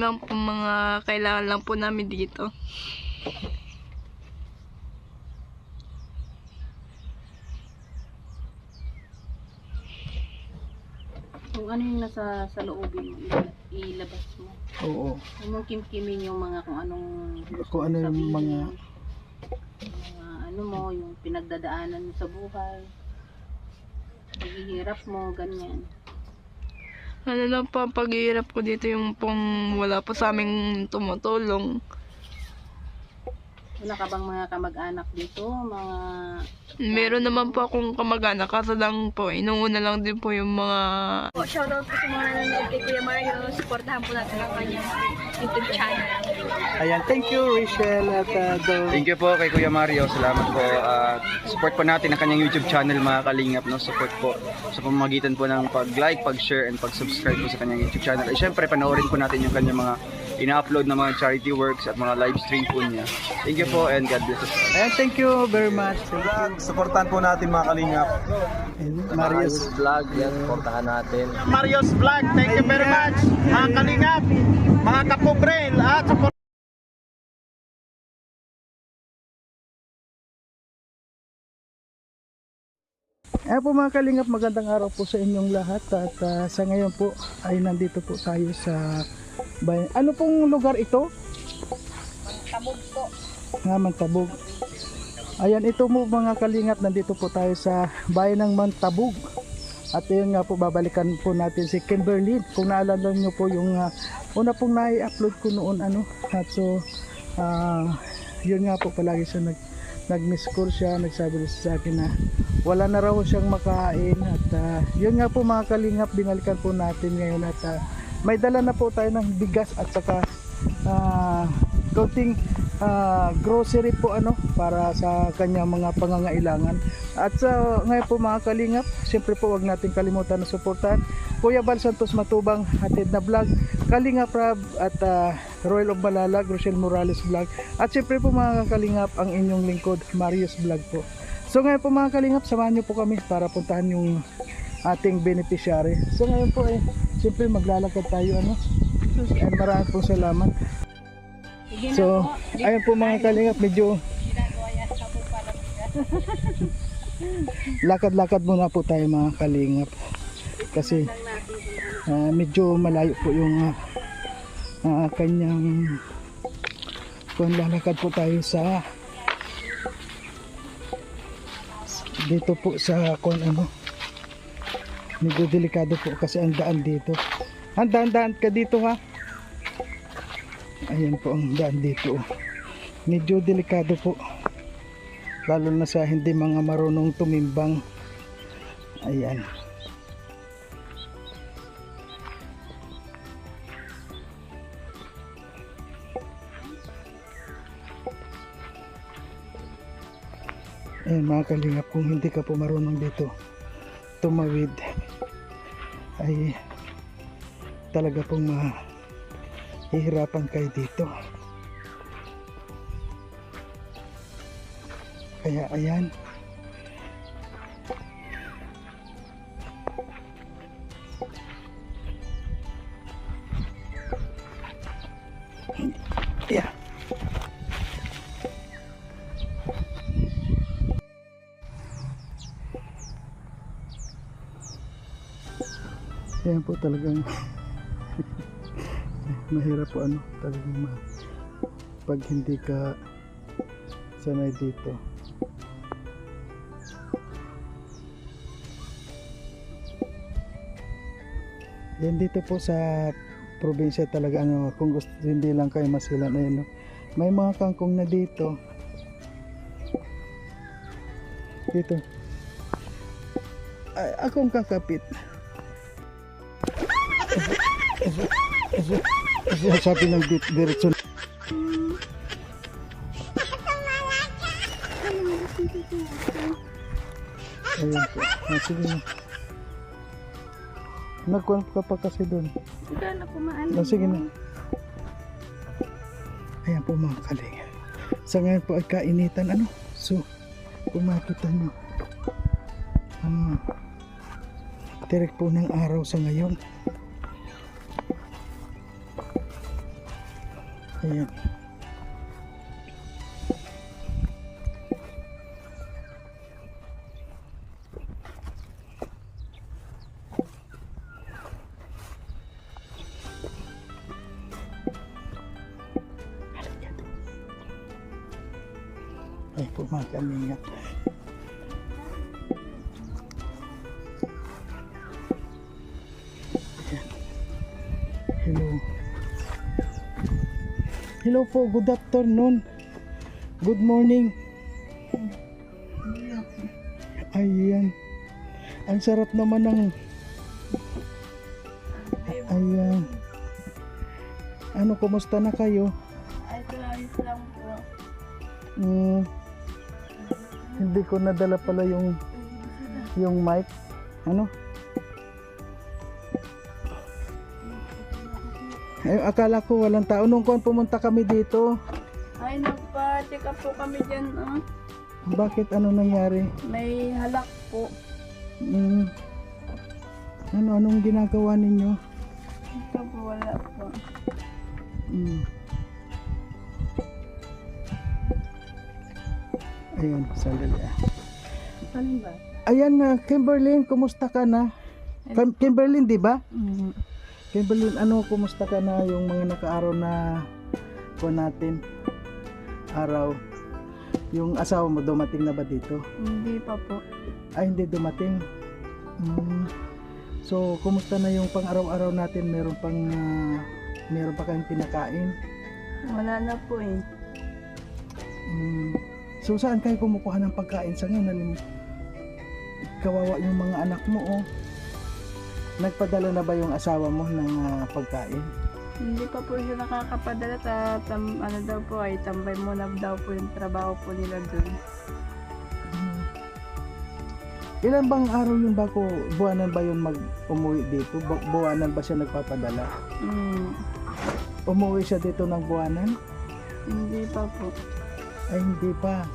lang po mga kailangan lang po namin dito. Kung ano yung nasa sa loobin mo, ilabas mo. Oo. Huwag mong kimkimin yung mga kung anong gusto Kung ano mong yung sabihin, mga ano mo, yung pinagdadaanan mo sa buhay. Paghihirap mo, ganyan. Ano lang po ang paghihirap ko dito yung pong wala po sa aming tumutulong. Wala ka bang mga kamag-anak dito? Mga... Meron naman po akong kamag-anak, kaso lang po, inuuna lang din po yung mga... Shoutout po sa mga nanonood kay Kuya Mario. Supportahan po natin ang kanyang YouTube channel. Ayan, thank you Rachel at Thank you po kay Kuya Mario. Salamat po. Support po natin ang kanyang YouTube channel mga kalingap. No? Support po sa pamamagitan po ng pag-like, pag-share, and pag-subscribe po sa kanyang YouTube channel. At syempre, panoorin po natin yung kanyang mga ina-upload na mga charity works at mga live stream po niya. Thank you po and God bless us. Ayan, thank you very much. Thank you. Supportan po natin mga kalingap. And Marius. Vlog, yan, supportahan natin. Marius Vlog, thank you very much. Mga kalingap, mga kapobrel, at support. Ayan po mga kalingap, magandang araw po sa inyong lahat. At sa ngayon po ay nandito po tayo sa bayan. Ano pong lugar ito? Tabog po. Nga, Mantabog. Ayan, ito mo mga kalingap, nandito po tayo sa bayan ng Mantabog. At yun nga po, babalikan po natin si Kimberly. Kung naalala nyo po yung una pong nai-upload ko noon, at so yun nga po, palagi siya nag-miss call siya, nagsabi sa akin na wala na raw siyang makain. At yun nga po mga kalingap, binalikan po natin ngayon. At may dala na po tayo ng bigas at saka kaunting grocery po para sa kanya mga pangangailangan. At sa ngayon po mga kalingap, siyempre po wag natin kalimutan na suportahan Kuya Bal Santos Matubang, Hatid na Vlog, Kalingap Rab, at Royal of Malalag, Rochelle Morales Vlog, at siyempre po mga kalingap, ang inyong lingkod Marius Vlog po. So ngayon po mga kalingap, samahan nyo po kami para puntahan yung ating beneficiary. So ngayon po siyempre maglalakad tayo and maraming po salamat. So ayun po mga kalingap, medyo lakad-lakad muna po tayo mga kalingap kasi medyo malayo po yung kanyang kung lalakad po tayo sa dito po sa kung medyo delikado po kasi ang daan dito. Ang daan ka dito ha. Ayan po ang daan dito. Medyo delikado po. Lalo na sa hindi mga marunong tumimbang. Ayan. Ayan mga kalingap, kung hindi ka po marunong dito tumawid ay talaga pong mahihirapan kayo dito. Kaya ayan, yeah. Yan po talagang mahirap po talagang pag hindi ka sanay dito. Yan dito po sa probinsya talaga kung gusto hindi lang kayo masilan may mga kangkong na dito ay, akong kakapit. Sabi ng diretso. Ayan po. Sige na. Nagkuhan ka pa kasi doon. Sige na. Ayan po mga kalinga. Sa ngayon po ay kainitan. So, kung makita nyo, tirik po ng araw sa ngayon. Ayan. Ay po mga kalingap. Ayan. Hello. Hello po, good afternoon. Good morning. Ayan. Ang sarap naman ng... Ayan. Ano, kumusta na kayo? Ay, ayos lang po. Hindi ko nadala pala yung mic. Ano? Ay, akala ko walang tao. Nung pumunta kami dito, Ay, nagpa-check up po kami dyan. Ah. bakit ano nangyari? May halak po. Anong ginagawa ninyo? Ito po, wala po. Ayun, sandali ah. Ano ba? Ayan na, Kimberlyn, kumusta ka na? Kimberlyn, di ba? Kimberlyn, ano, kumusta ka na yung mga nakaaraw na po natin? Araw. Yung asawa mo, dumating na ba dito? Hindi pa po. Ay, hindi dumating. So, kumusta na yung pang-araw-araw natin? Meron pa kayong pinakain? Wala na po eh. So, saan kayo kumukuha ng pagkain sa ngayon? Kawawa yung mga anak mo, oh. Nagpadala na ba yung asawa mo ng pagkain? Hindi pa po siya nakakapadala. Ano daw po ay tambay muna daw po yung trabaho po nila dun. Ilan bang araw yun ba ko? Buwanan ba yun umuwi dito? Buwanan ba siya nagpapadala? Umuwi siya dito ng buwanan? Hindi pa po. Ay, hindi pa.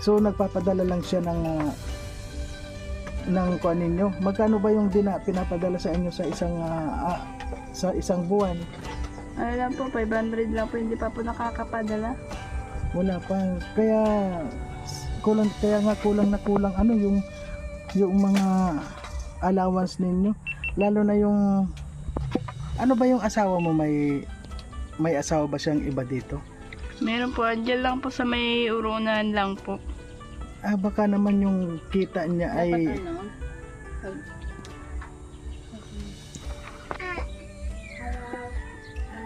So, nagpapadala lang siya ng kuan ninyo. Magkano ba yung pinapadala sa inyo sa isang buwan? Ano lang po, 500 lang po. Hindi pa po nakakapadala. Wala pa. Kaya kulang na kulang ano yung mga allowance ninyo. Lalo na yung ano ba yung asawa mo, may asawa ba siyang iba dito? Meron po, andyan lang po sa may urunan lang po. Baka naman yung kita niya ay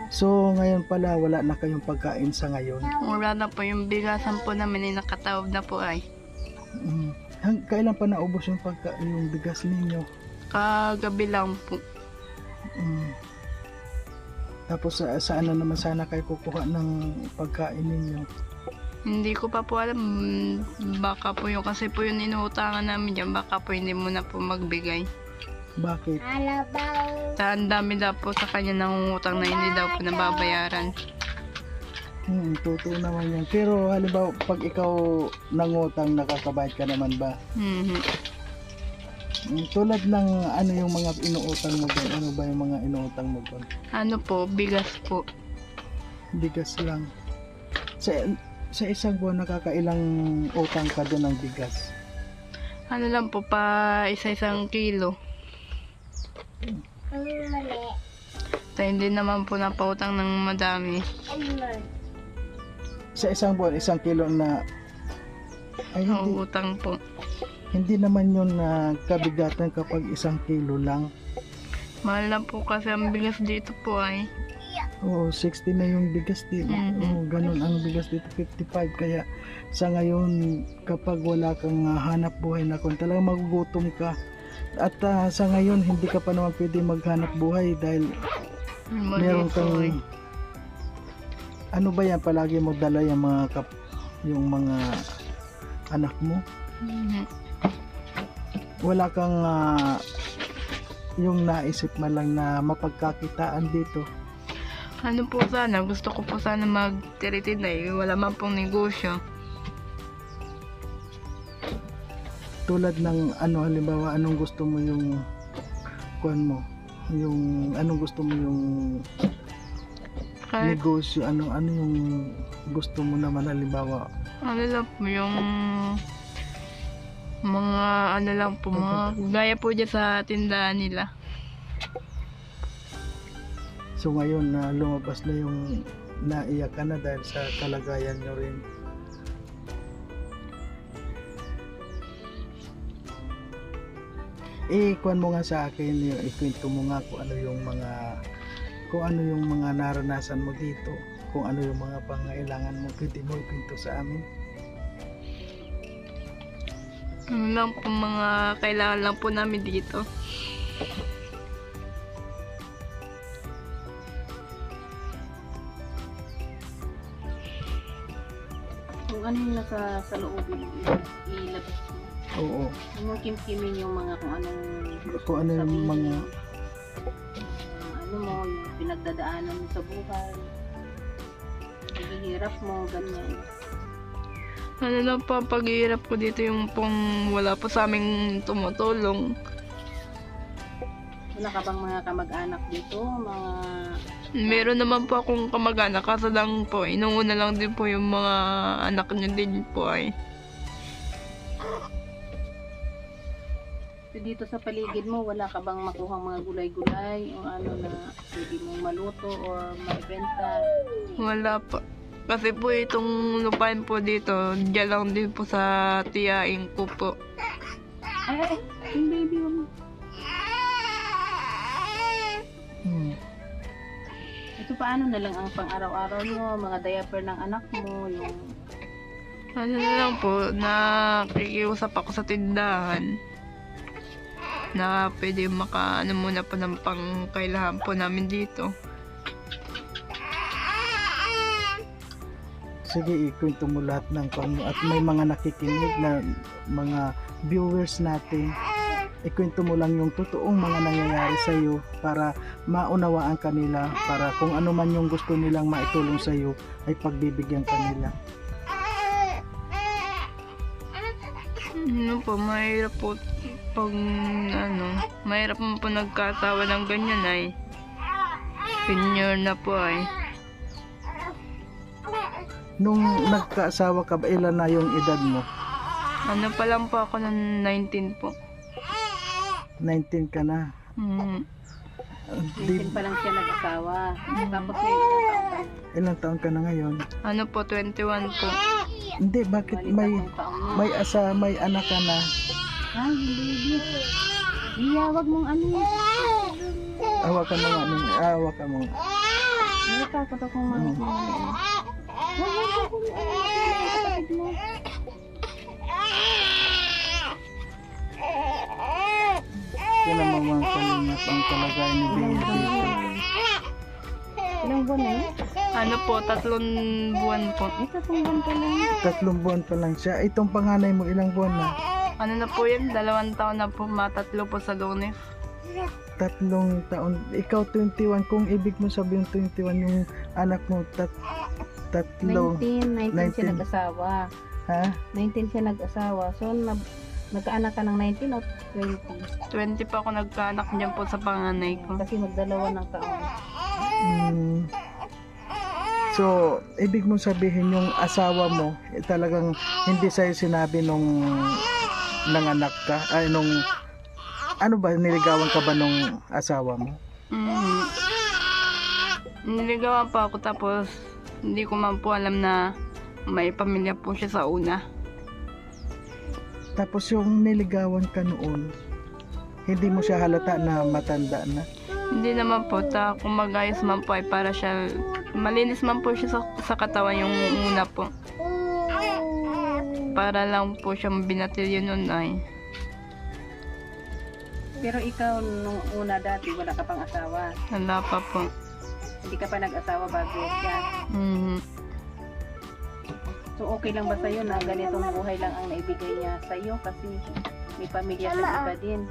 so ngayon pala wala na kayong pagkain sa ngayon. Wala na po yung bigasan po namin ay nakatawag na po ay. Kailan pa naubos yung bigas ninyo? Kagabi lang po. Tapos saan na naman sana kayo kukuha ng pagkain ninyo? Hindi ko pa po alam. Baka po yung kasi po yung inuutangan namin dyan. Baka po hindi mo na po magbigay. Bakit? Ang dami daw po sa kanya nangungutang na hindi daw po nababayaran. Totoo naman yan. Pero halimbawa pag ikaw nangutang, nakakabayad ka naman ba? Tulad ng ano yung mga inuutang mo doon? Ano ba yung mga inuutang mo doon? Ano po, bigas po. Bigas lang. Sa isang buwan nakakailang utang ka doon ng bigas? Ano lang po, pa isa-isang kilo. Tayo hindi naman po napautang ng madami. Sa isang buwan, 1 kilo na ay Utang po. hindi naman yun na kabigatan kapag 1 kilo lang. Mahal lang po kasi ang bigas dito po ay. Oo, 60 na yung bigas dito. Oo, ganun ang bigas dito, 55. Kaya sa ngayon, kapag wala kang hanap buhay na kung talagang magugutom ka, at sa ngayon, hindi ka pa naman pwede maghanap buhay dahil meron kang ano ba yan, palagi mo dala yung mga anak mo? Wala kang yung naisip man lang na mapagkakitaan dito? Ano po sana, gusto ko po sana magtiritinay. Wala man pong negosyo. Tulad ng ano, halimbawa, anong gusto mo yung kuan mo? Yung anong gusto mo yung Kahit negosyo, ano yung gusto mo naman halimbawa? ano lang po yung mga ano lang po, mga gaya po dyan sa tindahan nila. So ngayon na lumabas na yung naiyak ka na dahil sa kalagayan nyo rin. Kuwan mo nga sa akin, ikwento mo nga kung ano yung mga naranasan mo dito, kung ano yung mga pangailangan mo, pwede mo ikwento sa amin. Ano lang po mga kailangan lang po namin dito. Kung ano yung nasa sa loob, ilabas mo. Oo. Huwag mong kimkimin yung mga kung anong Kung ano yung sabihin, mga ano mo, yung pinagdadaanan mo sa buhay, paghihirap mo, ganyan. Ano lang po ang paghihirap ko dito yung pong wala po sa aming tumutulong. Wala ka bang mga kamag-anak dito? Mga Meron naman po akong kamag-anak, kaso lang po, inuuna lang din po yung mga anak niya din po ay. so dito sa paligid mo, wala ka bang makuhang mga gulay-gulay o ano na pwede mong maluto o maibenta? Wala po. Kasi po itong lupain po dito, dyan lang din po sa tiyain ko po. Ay, yung baby mo. Ito paano na lang ang pang-araw-araw nyo, mga diaper ng anak mo, yung Ano na lang po, nakikiusap ako sa tindahan na pwede ano muna po ng pangkailangan po namin dito. sige, ikwento mo lahat ng at may mga nakikinig na mga viewers natin, ikwento mo lang yung totoong mga nangyayari sa iyo para maunawaan kanila, para kung ano man yung gusto nilang maitulong sa iyo ay pagbibigyan kanila. Ano po, mahirap po pag mahirap mo po nagkatawa ng ganyan ay senior na po ay. Nung nagkaasawa ka ba, ilan na yung edad mo? Ano pa lang po ako ng 19 po. 19 ka na. Minsan pa lang siya nag-asawa. Tapos may Ilang taon ka na ngayon? Ano po, 21 po. Hindi, bakit may anak ka na? ay, baby. Iya, wag mong ano. Hawakan mo nga, hawakan mo. Natatakot akong mga kapatid mo. Kailan mo mga kalingap ang kalagayan ni Bea dito? Ilang buwan na yun? Ano po, 3 buwan po. Ito pong buwan pa lang. 3 buwan pa lang siya. Itong panganay mo, ilang buwan na? Ano na po yan, 2 taon na po, matatlo po sa Lunes. 3 taon. Ikaw 21. Kung ibig mo sabihin 21, yung anak mo tatlo. 19 siya 19. nag-asawa. Ha? 19 siya nag-asawa. So, nagkaanak ka ng 19 o 20? 20 pa ako nagkaanak dyan po sa panganay ko. Kasi magdalawa ng taon. So, ibig mong sabihin yung asawa mo, talagang hindi sa'yo sinabi nung nanganak ka, ay nung, ano ba, niligawan ka ba nung asawa mo? Niligawan pa ako tapos hindi ko man po alam na may pamilya po siya sa una. Tapos yung niligawan ka noon, hindi mo siya halata na matanda na? Hindi naman po, kung mag-ayos man po ay para siya, malinis man po siya sa katawan yung una po. Para lang po siyang binatilyo nun ay. Pero ikaw, nung una dati, wala ka pang asawa. Wala pa po. Hindi ka pa nag-asawa bago siya. So, okay lang ba sa'yo na ganitong buhay lang ang naibigay niya sa'yo? Kasi may pamilya sa iba din.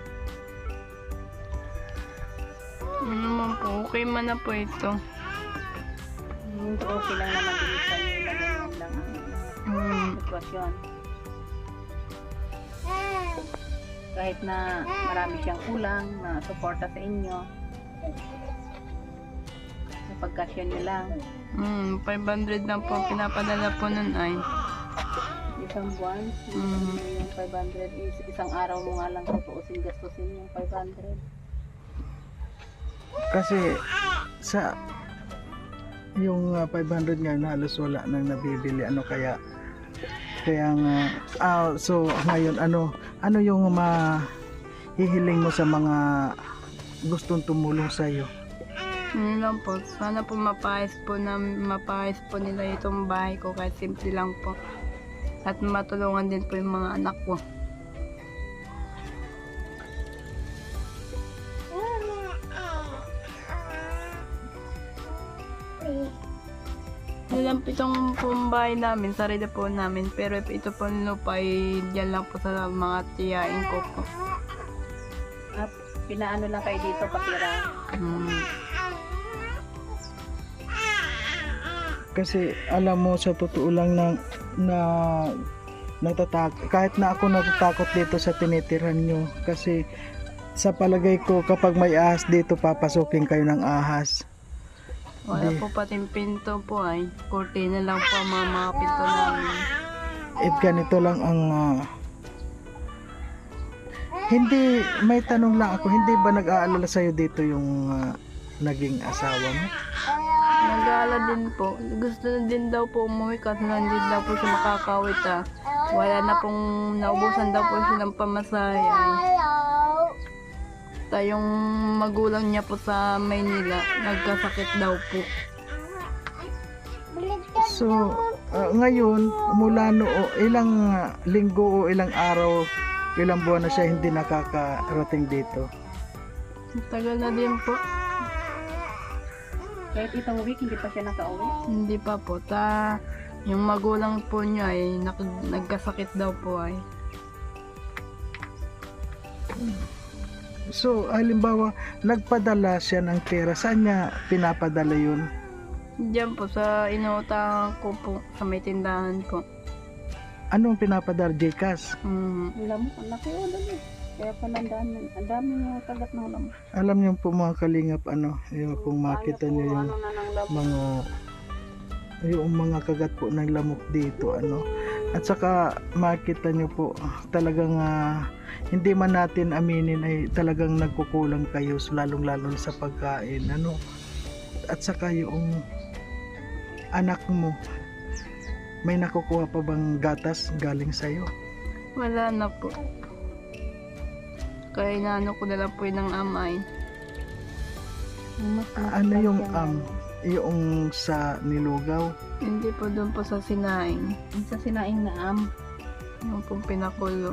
Ano naman po, okay man na po ito. So, okay lang naman din sa'yo na ganyan lang ang sitwasyon. Kahit na marami siyang kulang na suporta sa inyo. pagkasya nyo lang. 500 lang po ang pinapadala po nun ay. Isang buwan, yung 500 is isang araw mo nga lang tutuusin, gastusin yung 500. Kasi sa yung 500 nga na halos wala nang nabibili, ano kaya nga so ngayon ano yung mahihiling mo sa mga gustong tumulong sa iyo? Yun lang po. Sana po mapayos po nila itong bahay ko kahit simple lang po. At matulungan din po yung mga anak ko. Yun lang po itong pong bahay namin, sarili po namin. Pero ito po lupa ay dyan lang po sa mga tiyain ko po. At pinaano lang kayo dito patira. Kasi alam mo sa totoo lang kahit na ako natatakot dito sa tinitiran nyo, kasi sa palagay ko kapag may ahas dito papasukin kayo ng ahas. Wala po pating pinto po ay. Kurtina lang po ang mga pinto namin. Ganito lang ang hindi, may tanong lang ako, hindi ba nag-aalala sa'yo dito yung naging asawa mo? Nag-aalala din po. Gusto na din daw po umuwi kasi hindi daw po siya makakawit Wala na pong naubusan daw po siya ng pamasahe. Yung magulang niya po sa Maynila, nagkasakit daw po. So, ngayon, mula ilang linggo o ilang araw, ilang buwan na siya hindi nakakarating dito? Tagal na din po. Kahit itong week, hindi pa siya nakauwi. Hindi pa po. Yung magulang po niya ay nagkasakit daw po ay. So, halimbawa, nagpadala siya ng pera. Saan niya pinapadala yun? Diyan po sa inuutangan ko po sa may tindahan ko. Anong pinapadala? Gcash? Alam mo, ang laki o dali. Kaya pala ang dami yung kagat ng ulam. Alam niyo po mga kalingap, yung kung makita niyo yung mga kagat po ng lamok dito, at saka makita niyo po talagang hindi man natin aminin ay talagang nagkukulang kayo, lalong-lalo sa pagkain, at saka yung anak mo, may nakukuha pa bang gatas galing sa'yo? Wala na po. Kaya inaano ko na lang po yun ng amay. Ano yung yung sa nilugaw? Hindi po doon po sa sinaing. Sa sinaing na Yung pong pinakulo.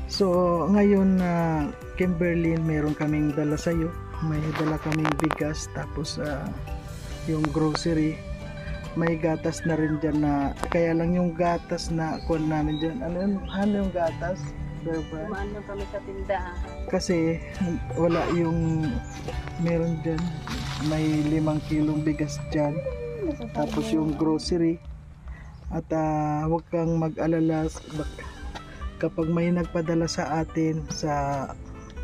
So, ngayon Kimberly, meron kaming dala sa'yo. May dala kaming bigas, tapos yung grocery. May gatas na rin dyan kaya lang yung gatas na kuha namin dyan. Ano yung gatas? Kumaan lang kami sa tindahan. Kasi wala yung meron dyan. May 5 kilong bigas dyan. Tapos yung grocery. At huwag kang mag-alala kapag may nagpadala sa atin, sa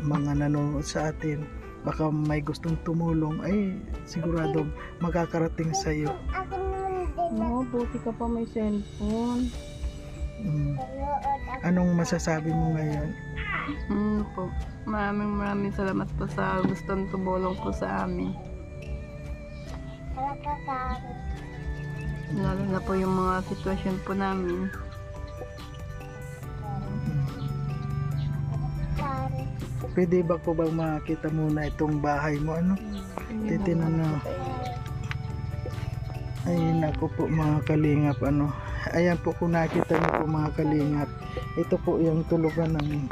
mga nanonood sa atin, baka may gustong tumulong, ay sigurado makakarating sa iyo. Buti ka pa may cellphone. Anong masasabi mo ngayon? Po. Maraming salamat po sa gustong tumulong po sa amin. Lalo na po yung mga sitwasyon po namin. Pwede ba po bang makita muna itong bahay mo? Titinan na. Ay naku po mga kalingap, ayan po, kung nakita niyo po mga kalingap, ito po yung tulugan ng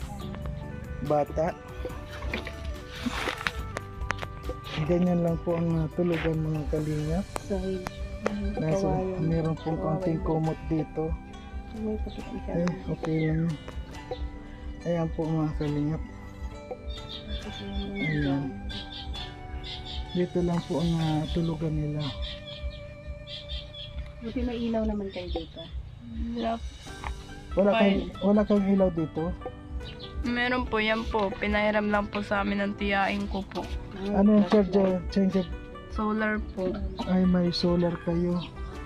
bata. Ganyan lang po ang tulugan mga kalingap. Meron pong konting kumot dito. Ay, okay lang. Ayan po mga kalingap. Ayan. Dito lang po ang tulugan nila. Buti may ilaw naman kayo dito. Wala kang ilaw dito? Meron po, yan po. Pinahiram lang po sa amin ng tiyain ko po. Ano yung change? Solar po. Ay, may solar kayo.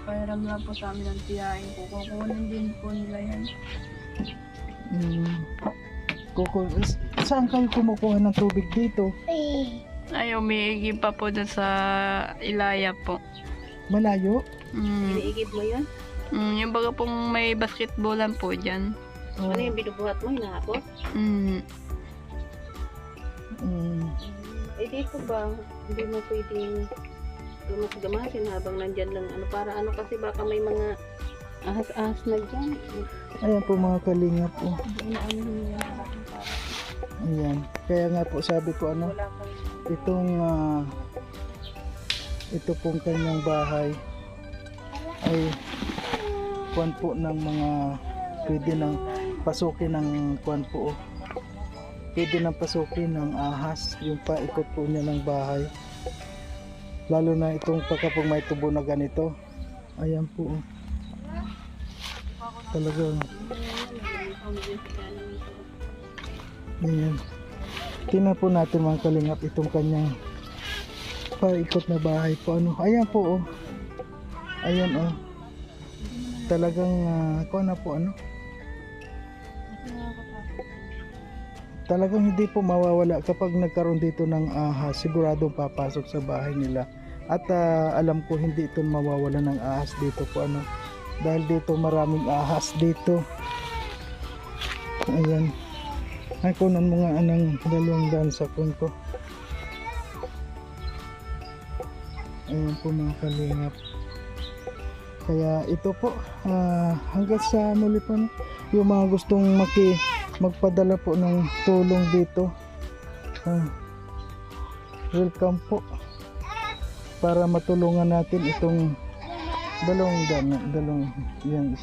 Pinahiram lang po sa amin ng tiyain ko. Kukunin din po nila yan. Saan kayo kumukuha ng tubig dito? Ay, umiigi pa po dun sa Ilaya po. Malayo? Iniigib mo yun? Yung baga pong may basketballan po dyan. Ano yung binubuhat mo? Hinahapon? Mm. Eh dito ba? Hindi mo pwedeng gamasin habang nandyan lang. Ano para ano kasi baka may mga ahas-ahas na dyan. Ayan po mga kalingap po. Ayan. Kaya nga po sabi ko ito pong kanyang bahay ay kuwan po ng mga pwede nang pasukin ng kuwan po. Pwede nang pasukin ng ahas yung paikot po niya ng bahay. Lalo na itong pagkapong may tubo na ganito. Ayan po. Talagang ayan. Tingnan po natin mga kalingap itong kanyang paikot na bahay po. Ayan po ayan talagang talagang hindi po mawawala kapag nagkaroon dito ng ahas. Siguradong papasok sa bahay nila. At alam ko hindi ito mawawala ng ahas dito po dahil dito maraming ahas dito. Ayan. Ay kunan mo nga anang 200 sa kun ko. Ayan po mga kalingap. Kaya ito po hanggang sa muli pa yung mga gustong magpadala po ng tulong dito. Welcome po para matulungan natin itong dalawang yan.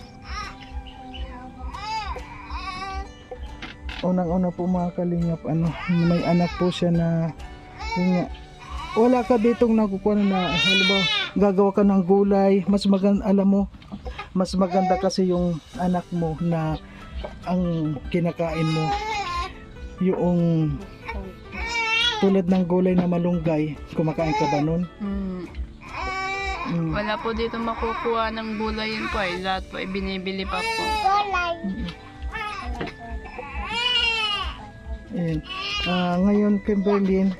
Unang-una po mga kalingap may anak po siya na yun nga, wala ka ditong nakukuha na halimbawa gagawa ka ng gulay, mas maganda, alam mo mas maganda kasi yung anak mo na ang kinakain mo yung tulad ng gulay na malunggay. Kumakain ka ba nun? Wala po dito makukuha ng gulay yun po lahat po ay binibili pa po. Ayan. Ngayon Kimberlyn,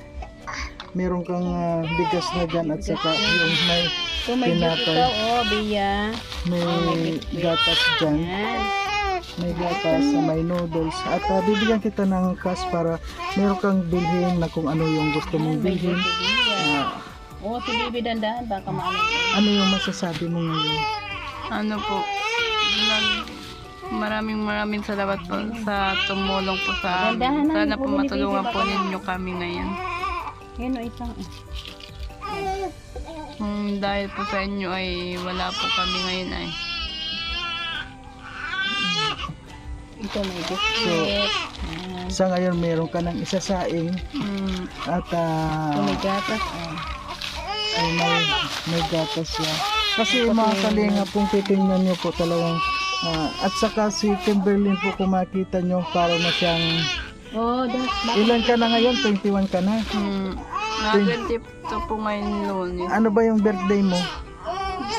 meron kang bigas na dyan at saka yung may tinapay. Biya. May gatas dyan. May gatas, may noodles. At bibigyan kita ng cash para meron kang bilhin na kung ano yung gusto mong bilhin. Si Bibi dandahan baka maano. Ano yung masasabi mo ngayon? Ano po, maraming salamat po sa tumulong po sa amin. Sana po matulungan po ninyo kami ngayon. Yan o isang. Dahil po sa inyo ay wala po kami ngayon ay. Ito may biscuit. Sa ngayon meron ka ng isasaing at May gatas. ay may gatas siya. Kasi mga kalinga pong titingnan nyo po talagang at saka si Kimberlyn po kung makita nyo para na siyang ilan ka na ngayon? 21 ka na? 20 po ngayon Lunes. Ano ba yung birthday mo?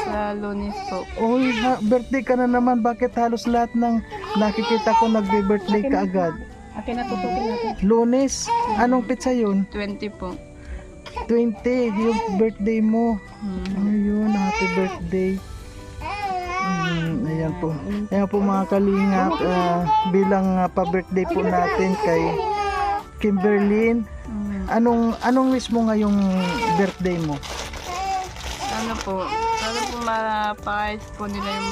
Sa Lunes po. Uy, birthday ka na naman. Bakit halos lahat ng nakikita ko nagbe-birthday ka agad? Akin na tutukin natin. Lunes? Anong pitsa yun? 20 po. 20, yung birthday mo. Ayun, happy birthday. Ayan po. Ayan po mga kalingap, bilang pa-birthday po natin kay Kimberlyn. Anong wish mo ngayong birthday mo? Ano po, sana po mapakayos po nila yung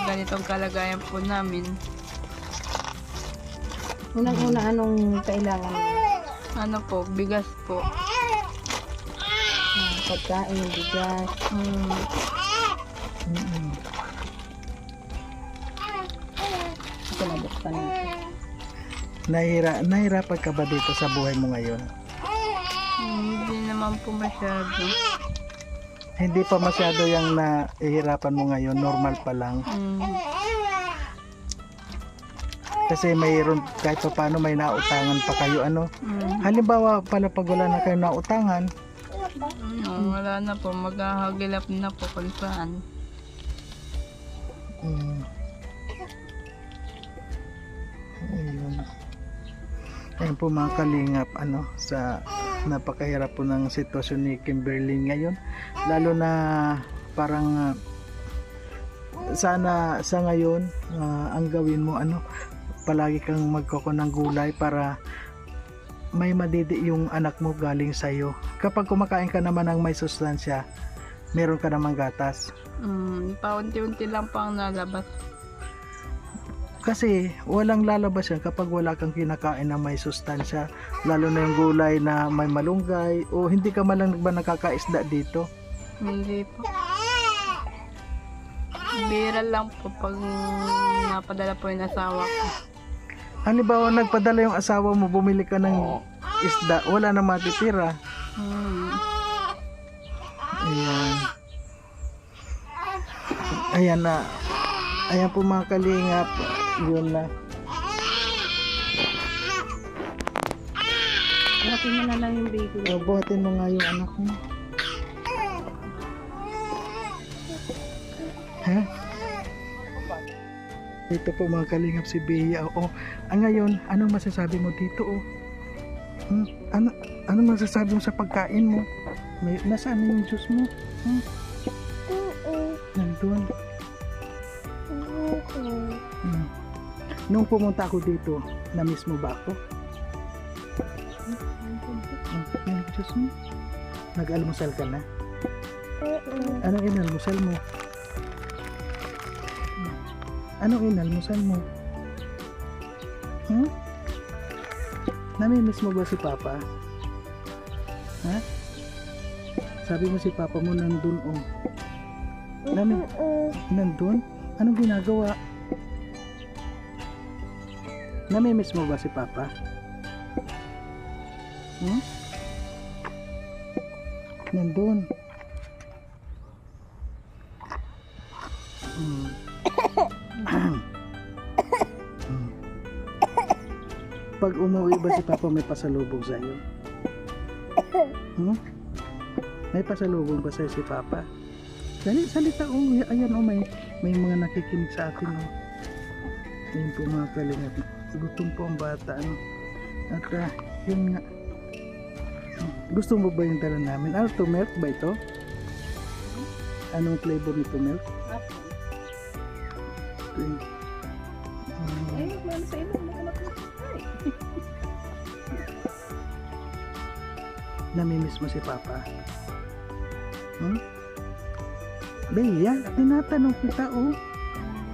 ganitong kalagayan po namin. Unang-una anong kailangan? Ano po, bigas po. Pagkain, bigas. Ito nabuksan natin. Nahirapan ka ba dito sa buhay mo ngayon? Hindi naman po masyado. Hindi pa masyado yung nahihirapan mo ngayon, normal pa lang. Kasi mayroon kahit pa paano may nautangan pa kayo ano. Mm. Halimbawa pala pag wala na kayo nautangan, Wala na po, maghahagilap na po kung saan. Ayun. Ayun po mga kalingap, ano, sa napakahirap po ng sitwasyon ni Kimberly ngayon. Lalo na parang sana sa ngayon ang gawin mo ano, palagi kang magkoko ng gulay para may madidi yung anak mo galing sa'yo. Kapag kumakain ka naman ng may sustansya, meron ka namang gatas. Paunti-unti lang po ang nalabas. Kasi walang lalabas yan kapag wala kang kinakain na may sustansya, lalo na yung gulay na may malunggay, o hindi ka malang ba nakakaisda dito? Hindi po. Bira lang po pag napadala po yung asawa ko. Halimbawa nagpadala yung asawa mo, bumili ka ng isda, wala na matitira. Ayan. Ayan na. Ayan po mga kalingap. Yun na. Buhatin mo na lang yung baby. Buhatin mo nga yung anak mo. Ha? Dito po mga kalingap si Bea. Ngayon, anong masasabi mo dito? Anong masasabi mo sa pagkain mo? Nasaan na yung juice mo? Nandun. Nung pumunta ako dito, na-miss mo ba ako? Yung juice mo? Nag-almusal ka na? Anong inalmusal mo? Anong inalmusal mo? Namimiss mo ba si Papa? Ha? Sabi mo si Papa mo nandun nandun? Anong ginagawa? Namimiss mo ba si Papa? Nandun. Pag umuwi ba si Papa may pasalubong sa'yo? May pasalubong ba sa'yo si Papa? Dali, salita. Ayan may mga nakikinig sa atin. Ayun po mga kalingap. Gutom po ang bata. At yun nga. Gusto mo ba yung dala namin? Ano to, milk ba ito? Anong flavor nito, milk? Namimiss mo si Papa? Bea, tinatanong kita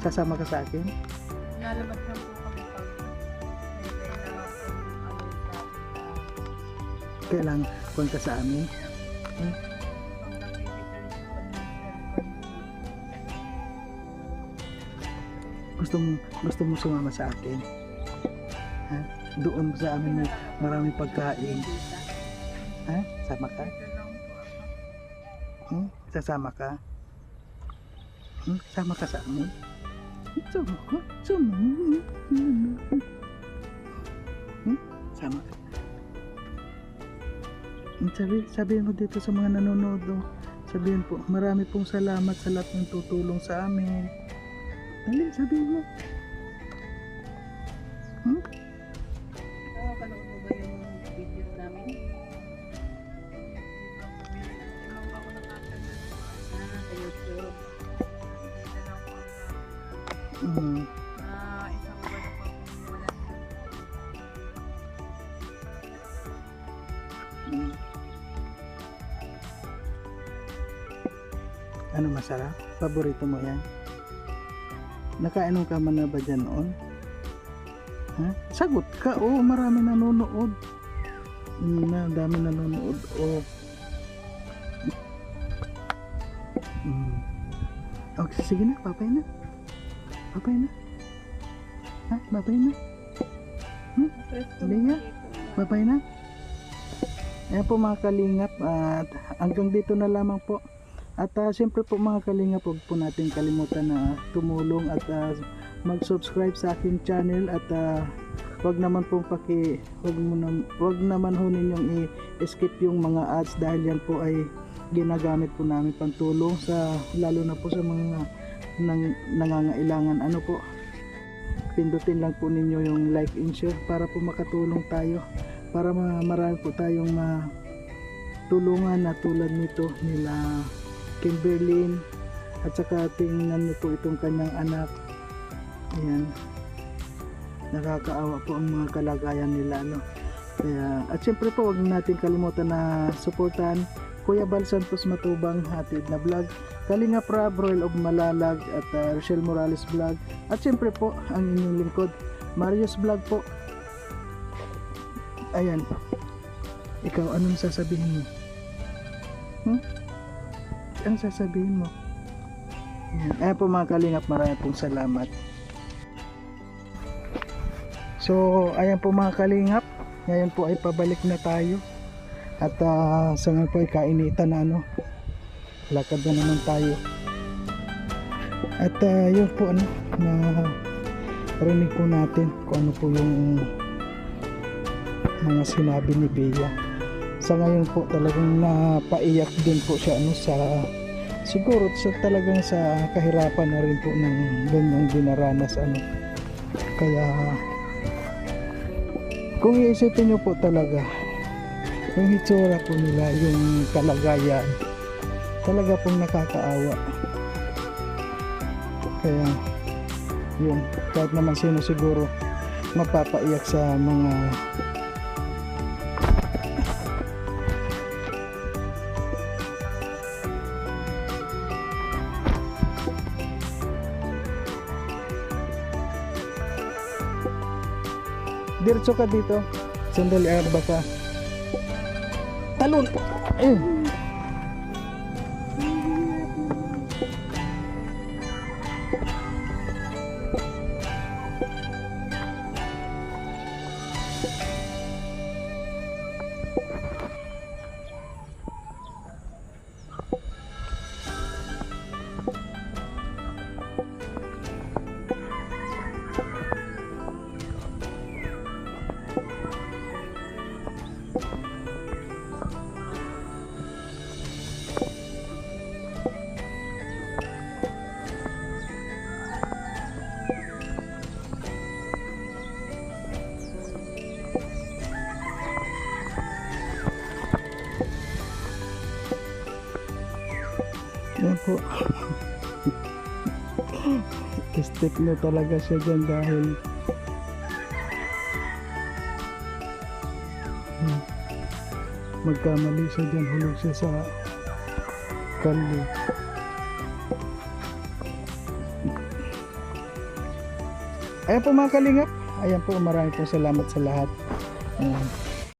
Sasama ka sa akin? Lalabas lang po kami pag Kailang kung ka sa amin? Gusto mo sumama sa akin? Ha? Doon sa amin may maraming pagkain. Ha? Sama ka? Sasama ka? Sama ka sa amin? Sama ka? Sama ka? Sabihin mo dito sa mga nanonood, sabihin po, marami pong salamat sa lahat ng tutulong sa amin. Dali, sabihin mo. Panood mo ba yung videos namin? Sa YouTube. isang buwan na po wala. Ano masarap? Paborito mo yan? Nakainom ka man na ba dyan noon? Ha? Sagot ka, marami nanonood. Dami nanonood, Okay, sige na, papay na. Papay na. Ha? Papay na. Bea, papay na. Ayan po mga kalingap, at hanggang dito na lamang po. At siyempre po mga kalingap, huwag po natin kalimutan na tumulong at mag-subscribe sa aking channel at wag naman ho ninyong i-skip yung mga ads dahil yan po ay ginagamit po namin pantulong sa lalo na po sa mga nangangailangan. Ano po, pindutin lang po ninyo yung like and share para po makatulong tayo, para marami po tayong matulungan na tulad nito nila Kimberlyn at saka tingnan nyo po itong kanyang anak. Ayan, nakakaawa po ang mga kalagayan nila, no? Kaya, at syempre po huwag natin kalimutan na suportahan Kuya Bal Santos Matubang hatid na vlog, Kalinga Prab, Royal of Malalag at Rochelle Morales vlog, at syempre po ang inyong lingkod Marius vlog po. Ayan, ikaw anong sasabihin mo? Anong sasabihin mo? Ayan po mga kalingap, maraming pong salamat. So ayan po mga kalingap, ngayon po ay pabalik na tayo. At sa ngayon po ay kainitan na lakad na naman tayo. At yun po na rinig po natin kung ano po yung mga sinabi ni Bea. Sa ngayon po talagang napaiyak din po siya siguro talagang sa kahirapan na rin po ng ganyang dinaranas Kaya kung iisipin nyo po talaga yung hitsura po nila, yung kalagayan, talaga pong nakakaawa. Kaya yun, kahit naman sino siguro mapapaiyak sa mga diretso ka dito, sandali baka talon. Yan po. Stick na talaga siya dyan dahil magkamali siya dyan, hulog siya sa kalye. Ayan po mga kalingap, ayan po, maraming po salamat sa lahat. Ayan.